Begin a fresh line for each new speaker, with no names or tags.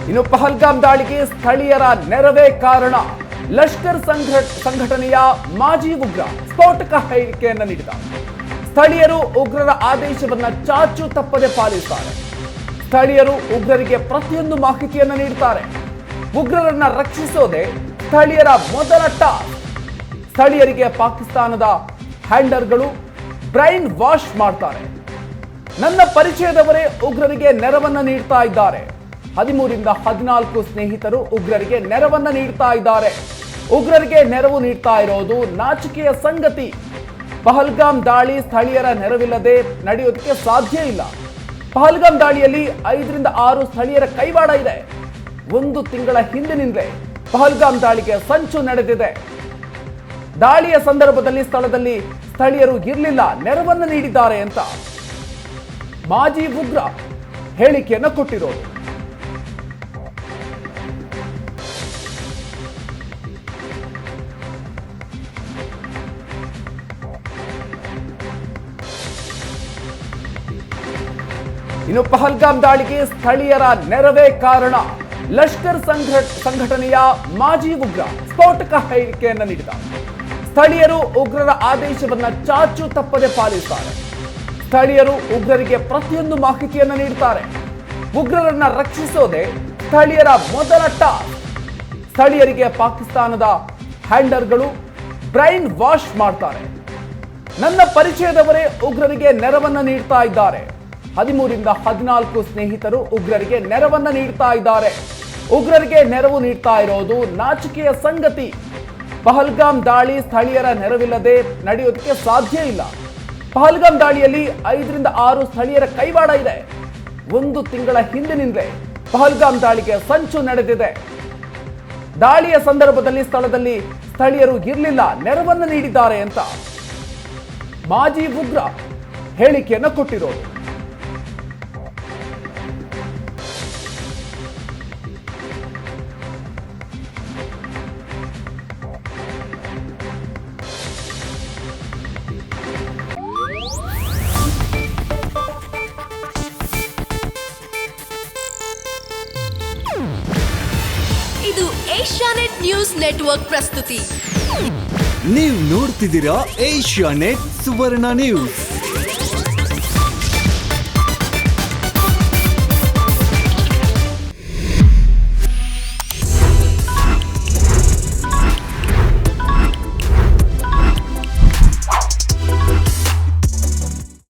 ಇನ್ನು ಪಹಲ್ಗಾಮ್ ದಾಳಿಗೆ ಸ್ಥಳೀಯರ ನೆರವೇ ಕಾರಣ. ಲಷ್ಕರ್ ಸಂಘಟನೆಯ ಮಾಜಿ ಉಗ್ರ ಸ್ಫೋಟಕ ಹೇಳಿಕೆಯನ್ನು ನೀಡಿದ. ಸ್ಥಳೀಯರು ಉಗ್ರರ ಆದೇಶವನ್ನ ಚಾಚು ತಪ್ಪದೆ ಪಾಲಿಸುತ್ತಾರೆ. ಸ್ಥಳೀಯರು ಉಗ್ರರಿಗೆ ಪ್ರತಿಯೊಂದು ಮಾಹಿತಿಯನ್ನು ನೀಡುತ್ತಾರೆ. ಉಗ್ರರನ್ನ ರಕ್ಷಿಸೋದೇ ಸ್ಥಳೀಯರ ಮೊದಲ ಟಾಸ್ಕ್. ಸ್ಥಳೀಯರಿಗೆ ಪಾಕಿಸ್ತಾನದ ಹ್ಯಾಂಡರ್ಗಳು ಬ್ರೈನ್ ವಾಶ್ ಮಾಡ್ತಾರೆ. ನನ್ನ ಪರಿಚಯದವರೇ ಉಗ್ರರಿಗೆ ನೆರವನ್ನ ನೀಡ್ತಾ ಇದ್ದಾರೆ. 13 ರಿಂದ 14 ಸ್ನೇಹಿತರು ಉಗ್ರರಿಗೆ ನೆರವನ್ನ ನೀಡ್ತಾ ಇದ್ದಾರೆ. ಉಗ್ರರಿಗೆ ನೆರವು ನೀಡ್ತಾ ಇರೋದು ನಾಚಿಕೆಯ ಸಂಗತಿ. ಪಹಲ್ಗಾಮ್ ದಾಳಿ ಸ್ಥಳೀಯರ ನೆರವಿಲ್ಲದೆ ನಡೆಯೋದಕ್ಕೆ ಸಾಧ್ಯ ಇಲ್ಲ. ಪಹಲ್ಗಾಮ್ ದಾಳಿಯಲ್ಲಿ 5 ರಿಂದ 6 ಸ್ಥಳೀಯರ ಕೈವಾಡ ಇದೆ. 1 ತಿಂಗಳ ಹಿಂದಿನಿಂದಲೇ ಪಹಲ್ಗಾಮ್ ದಾಳಿಗೆ ಸಂಚು ನಡೆದಿದೆ. ದಾಳಿಯ ಸಂದರ್ಭದಲ್ಲಿ ಸ್ಥಳದಲ್ಲಿ ಸ್ಥಳೀಯರು ಇರಲಿಲ್ಲ, ನೆರವನ್ನು ನೀಡಿದ್ದಾರೆ ಅಂತ ಮಾಜಿ ಉಗ್ರ ಹೇಳಿಕೆಯನ್ನು ಕೊಟ್ಟಿರೋದು. ಇನ್ನು ಪಹಲ್ಗಾಮ್ ದಾಳಿಗೆ ಸ್ಥಳೀಯರ ನೆರವೇ ಕಾರಣ. ಲಷ್ಕರ್ ಸಂಘಟನೆಯ ಮಾಜಿ ಉಗ್ರ ಸ್ಫೋಟಕ ಹೇಳಿಕೆಯನ್ನು ನೀಡಿದ. ಸ್ಥಳೀಯರು ಉಗ್ರರ ಆದೇಶವನ್ನ ಚಾಚು ತಪ್ಪದೆ ಪಾಲಿಸುತ್ತಾರೆ. ಸ್ಥಳೀಯರು ಉಗ್ರರಿಗೆ ಪ್ರತಿಯೊಂದು ಮಾಹಿತಿಯನ್ನು ನೀಡುತ್ತಾರೆ. ಉಗ್ರರನ್ನ ರಕ್ಷಿಸೋದೇ ಸ್ಥಳೀಯರ ಮೊದಲ ಟಾಸ್ಕ್. ಸ್ಥಳೀಯರಿಗೆ ಪಾಕಿಸ್ತಾನದ ಹ್ಯಾಂಡರ್ಗಳು ಬ್ರೈನ್ ವಾಶ್ ಮಾಡ್ತಾರೆ. ನನ್ನ ಪರಿಚಯದವರೇ ಉಗ್ರರಿಗೆ ನೆರವನ್ನ ನೀಡ್ತಾ ಇದ್ದಾರೆ. 13 ರಿಂದ 14 ಸ್ನೇಹಿತರು ಉಗ್ರರಿಗೆ ನೆರವನ್ನ ನೀಡ್ತಾ ಇದ್ದಾರೆ. ಉಗ್ರರಿಗೆ ನೆರವು ನೀಡ್ತಾ ಇರೋದು ನಾಚಿಕೆಯ ಸಂಗತಿ. ಪಹಲ್ಗಾಮ್ ದಾಳಿ ಸ್ಥಳೀಯರ ನೆರವಿಲ್ಲದೆ ನಡೆಯೋದಕ್ಕೆ ಸಾಧ್ಯ ಇಲ್ಲ. ಪಹಲ್ಗಾಮ್ ದಾಳಿಯಲ್ಲಿ 5 ರಿಂದ 6 ಸ್ಥಳೀಯರ ಕೈವಾಡ ಇದೆ. 1 ತಿಂಗಳ ಹಿಂದಿನಿಂದಲೇ ಪಹಲ್ಗಾಮ್ ದಾಳಿಗೆ ಸಂಚು ನಡೆದಿದೆ. ದಾಳಿಯ ಸಂದರ್ಭದಲ್ಲಿ ಸ್ಥಳದಲ್ಲಿ ಸ್ಥಳೀಯರು ಇರಲಿಲ್ಲ, ನೆರವನ್ನು ನೀಡಿದ್ದಾರೆ ಅಂತ ಮಾಜಿ ಉಗ್ರ ಹೇಳಿಕೆಯನ್ನು ಕೊಟ್ಟಿರೋದು.
ಇದು ಏಷ್ಯಾನೆಟ್ ನ್ಯೂಸ್ ನೆಟ್ವರ್ಕ್ ಪ್ರಸ್ತುತಿ.
ನೀವು ನೋಡ್ತಿದ್ದೀರಾ ಏಷ್ಯಾನೆಟ್ ಸುವರ್ಣ ನ್ಯೂಸ್.